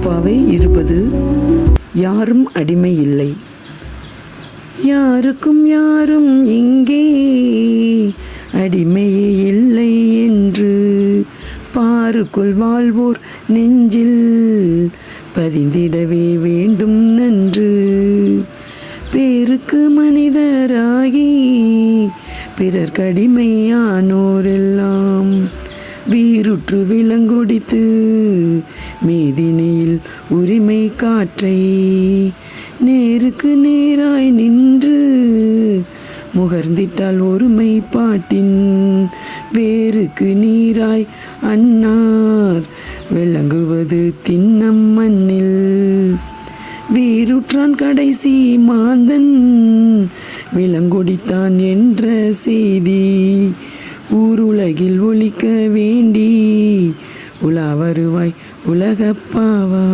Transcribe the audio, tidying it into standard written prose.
திருப்பாவை 20. யாரும் அடிமை இல்லை. யாருக்கும் யாரும் இங்கே அடிமையே இல்லை என்று பாருக்குள் வாழ்வோர் நெஞ்சில் பதிந்திடவே வேண்டும் நன்று. பேருக்கு மனிதராகி பிறர் கடிமையானோரெல்லாம் வீருற்று விலங்கொடித்து மேதினியில் உரிமை காற்றை நேருக்கு நேராய் நின்று முகர்ந்திட்டால் ஒருமை பாட்டின் வேருக்கு நீராய் அன்னார் விளங்குவது திண்ணம் மண்ணில். வீருற்றான் கடைசி மாந்தன் விலங்கொடித்தான் என்ற செய்தி ஊருலகில் ஒலிக்க வேண்டி உலா வருவாய் உலகப்பாவா.